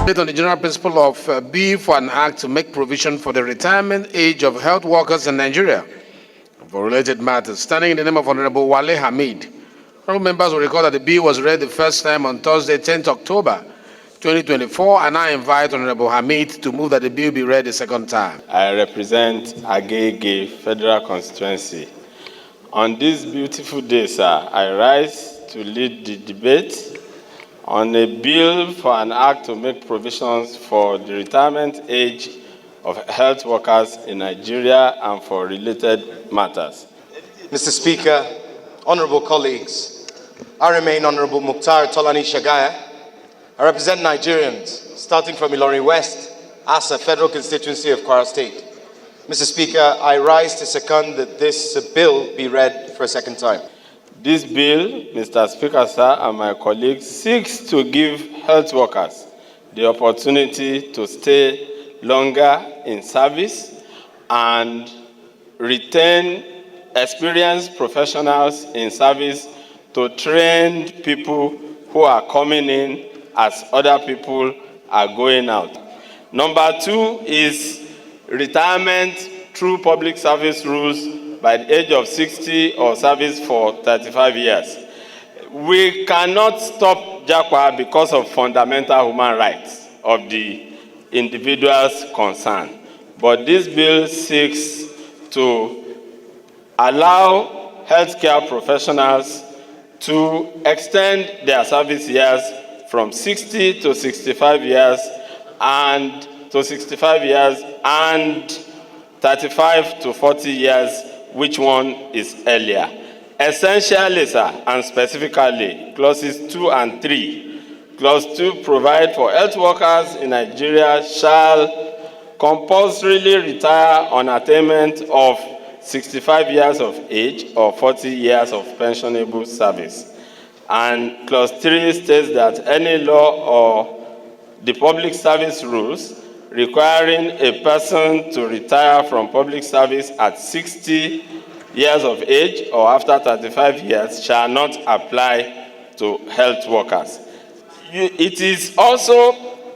Based on the general principle of B for an act to make provision for the retirement age of health workers in Nigeria. For related matters, standing in the name of Honorable Wale Hameed, honorable members will recall that the bill was read the first time on Thursday, 10th October 2024, and I invite Honorable Hameed to move that the bill be read the second time. I represent Agege Federal Constituency. On this beautiful day, sir, I rise to lead the debate on a bill for an act to make provisions for the retirement age of health workers in Nigeria and for related matters. Mr. Speaker, honorable colleagues, I remain Honorable Mukhtar Tolani Shagaya. I represent Nigerians, starting from Ilorin West, as a federal constituency of Kwara State. Mr. Speaker, I rise to second that this bill be read for a second time. This bill, Mr. Speaker, sir, and my colleagues, seeks to give health workers the opportunity to stay longer in service and retain experienced professionals in service to train people who are coming in as other people are going out. Number two is retirement through public service rules by the age of 60 or service for 35 years. We cannot stop JAPA because of fundamental human rights of the individuals concerned. But this bill seeks to allow healthcare professionals to extend their service years from 60 to 65 years and 35 to 40 years, which one is earlier. Essentially, sir, and specifically, clauses 2 and 3. Clause 2 provide for health workers in Nigeria shall compulsorily retire on attainment of 65 years of age or 40 years of pensionable service. And clause 3 states that any law or the public service rules requiring a person to retire from public service at 60 years of age or after 35 years shall not apply to health workers. It is also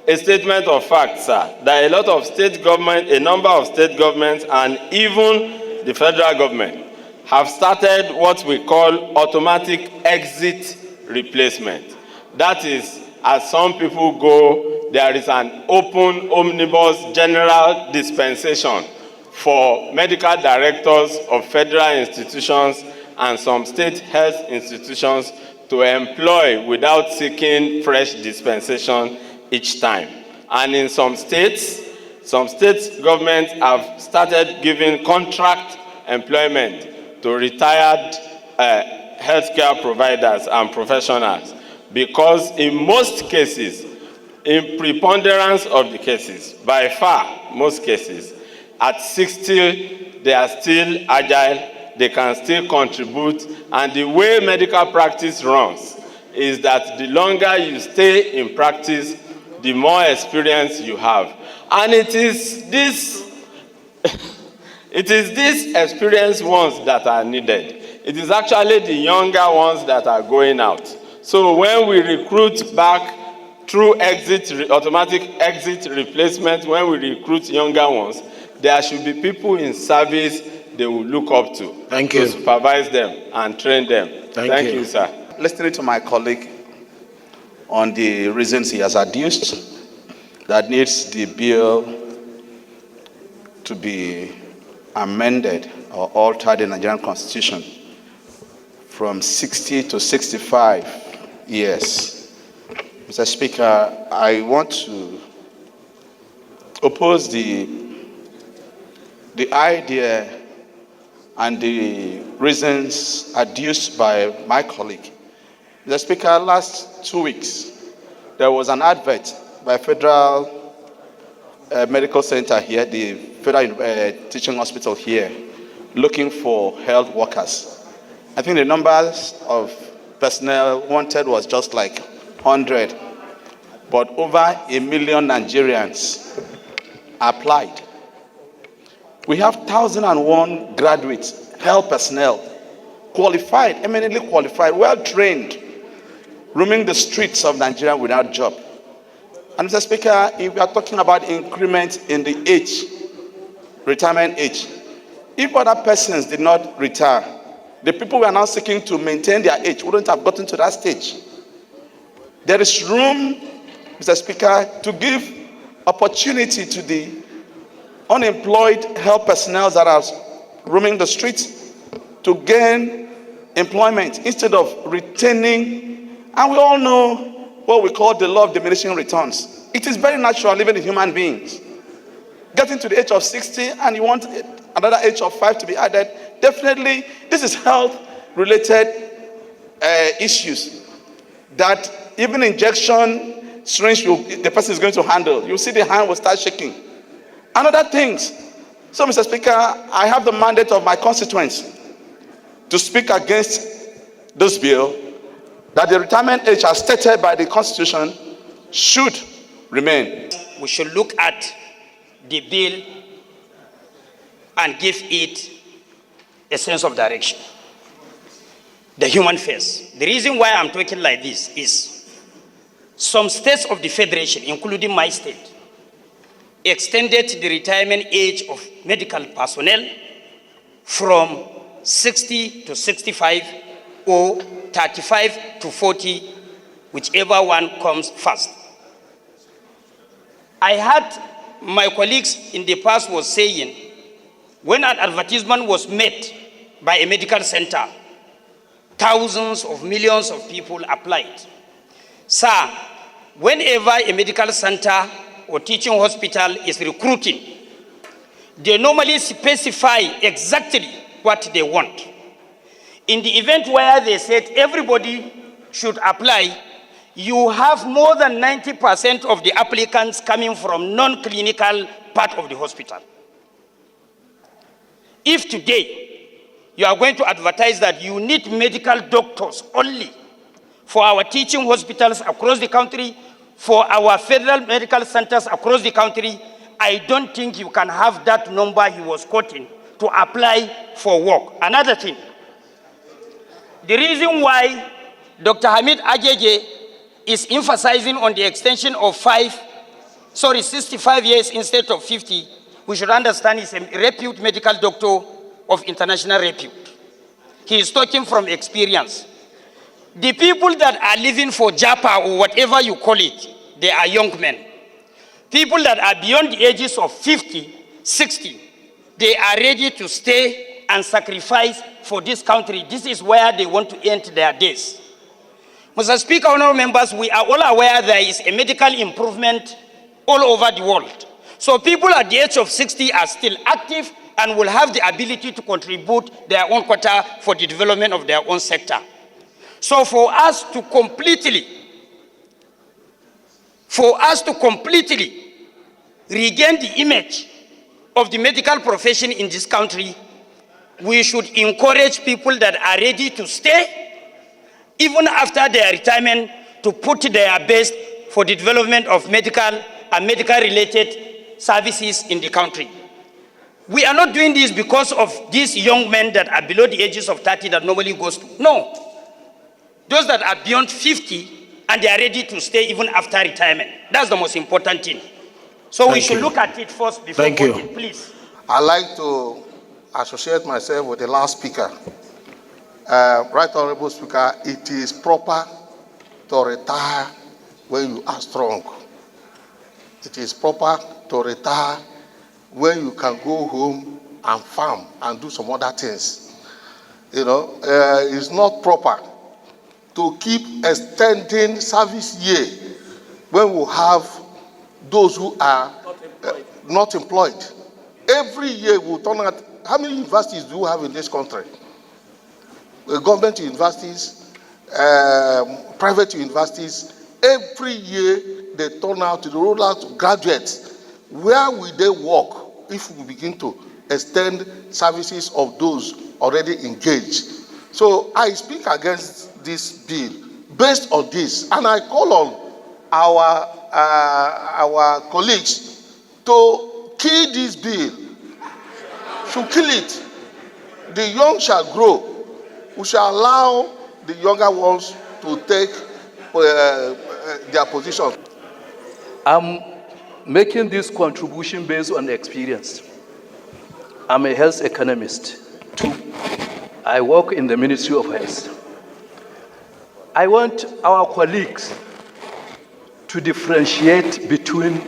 a statement of fact, sir, that a lot of state government, a number of state governments, and even the federal government have started what we call automatic exit replacement. That is, as some people go, there is an open omnibus general dispensation for medical directors of federal institutions and some state health institutions to employ without seeking fresh dispensation each time. And in some states governments have started giving contract employment to retired healthcare providers and professionals, because in most cases, in preponderance of the cases, by far most cases, at 60 they are still agile, they can still contribute, and the way medical practice runs is that the longer you stay in practice, the more experience you have. And it is these experienced ones that are needed. It is actually the younger ones that are going out. So when we recruit back through automatic exit replacement, when we recruit younger ones, there should be people in service they will look up to. Thank you. To supervise them and train them. Thank you, sir. Listening to my colleague on the reasons he has adduced that needs the bill to be amended or altered in the Nigerian Constitution from 60 to 65 years. Mr. Speaker, I want to oppose the idea and the reasons adduced by my colleague. Mr. Speaker, last 2 weeks, there was an advert by Federal Medical Center here, the Federal Teaching Hospital here, looking for health workers. I think the numbers of personnel wanted was just like 100, but over 1 million Nigerians applied. We have 1,001 graduates, health personnel, qualified, eminently qualified, well-trained, roaming the streets of Nigeria without job. And Mr. Speaker, if we are talking about increment in the age, retirement age, if other persons did not retire, the people who are now seeking to maintain their age wouldn't have gotten to that stage. There is room, Mr. Speaker, to give opportunity to the unemployed health personnel that are roaming the streets to gain employment instead of retaining. And we all know what we call the law of diminishing returns. It is very natural, even in human beings. Getting to the age of 60 and you want another age of 5 to be added, definitely this is health-related issues that even injection syringe the person is going to handle. You see the hand will start shaking. And other things. So, Mr. Speaker, I have the mandate of my constituents to speak against this bill, that the retirement age as stated by the Constitution should remain. We should look at the bill and give it a sense of direction. The human face. The reason why I'm talking like this is some states of the Federation, including my state, extended the retirement age of medical personnel from 60 to 65 or 35 to 40, whichever one comes first. I had my colleagues in the past was saying, when an advertisement was made by a medical center, thousands of millions of people applied. Sir, whenever a medical center or teaching hospital is recruiting, they normally specify exactly what they want. In the event where they said everybody should apply, you have more than 90% of the applicants coming from non-clinical part of the hospital. If today you are going to advertise that you need medical doctors only for our teaching hospitals across the country, for our federal medical centers across the country, I don't think you can have that number he was quoting to apply for work. Another thing, the reason why Dr. Hameed is emphasizing on the extension of 65 years instead of 50, we should understand he's a repute medical doctor of international repute. He is talking from experience. The people that are living for Japa or whatever you call it, they are young men. People that are beyond the ages of 50, 60, they are ready to stay and sacrifice for this country. This is where they want to end their days. Mr. Speaker, honorable members, we are all aware there is a medical improvement all over the world. So people at the age of 60 are still active and will have the ability to contribute their own quota for the development of their own sector. So for us to completely regain the image of the medical profession in this country, we should encourage people that are ready to stay, even after their retirement, to put their best for the development of medical and medical-related services in the country. We are not doing this because of these young men that are below the ages of 30 that normally goes to. No. Those that are beyond 50 and they are ready to stay even after retirement. That's the most important thing. So we should look at it first before voting, please. I'd like to associate myself with the last speaker. Right Honorable Speaker, it is proper to retire when you are strong. It is proper to retire when you can go home and farm and do some other things. You know, it's not proper to keep extending service year when we have those who are not employed. Every year we turn out, how many universities do we have in this country? Government universities, private universities, every year they turn out to roll out graduates. Where will they work if we begin to extend services of those already engaged? So I speak against this bill based on this, and I call on our colleagues to kill this bill, to kill it. The young shall grow. We shall allow the younger ones to take their position. I'm making this contribution based on experience. I'm a health economist too. I work in the Ministry of Health. I want our colleagues to differentiate between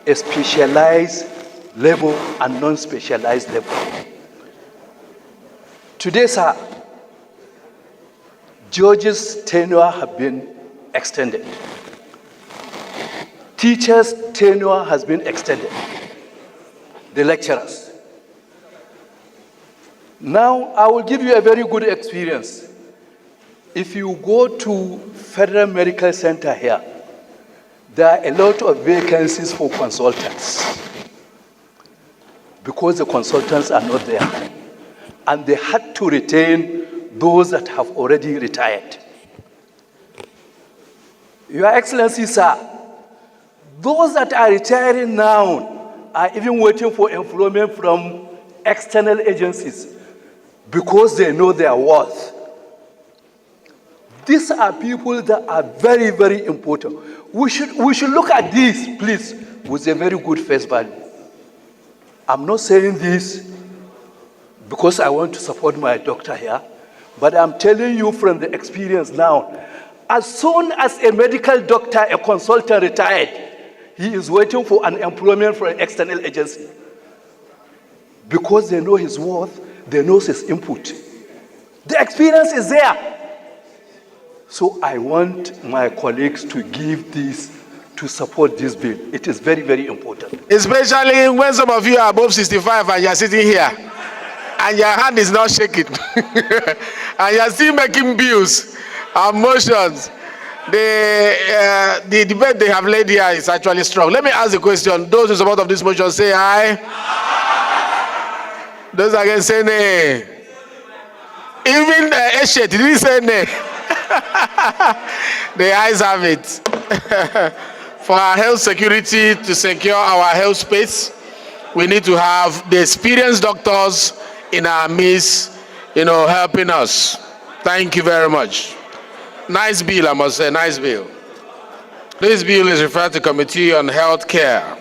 a specialized level and non-specialized level. Today, sir, judges' tenure have been extended. Teachers' tenure has been extended. The lecturers. Now, I will give you a very good experience. If you go to Federal Medical Center here, there are a lot of vacancies for consultants because the consultants are not there. And they had to retain those that have already retired. Your Excellency, sir, those that are retiring now are even waiting for employment from external agencies because they know their worth. These are people that are very, very important. We should look at this, please, with a very good face value. I'm not saying this because I want to support my doctor here, but I'm telling you from the experience now, as soon as a medical doctor, a consultant retired, he is waiting for an employment from an external agency because they know his worth, they know his input. The experience is there. So I want my colleagues to give this, to support this bill. It is very, very important. Especially when some of you are above 65 and you're sitting here and your hand is not shaking and you're still making bills and motions. The debate they have laid here is actually strong. Let me ask the question. Those in support of this motion say aye. Those against say nay. Even Eshe, did he say nay? The ayes have it. For our health security, to secure our health space, we need to have the experienced doctors in our midst, helping us. Thank you very much. Nice bill, I must say, nice bill. This bill is referred to Committee on Health Care.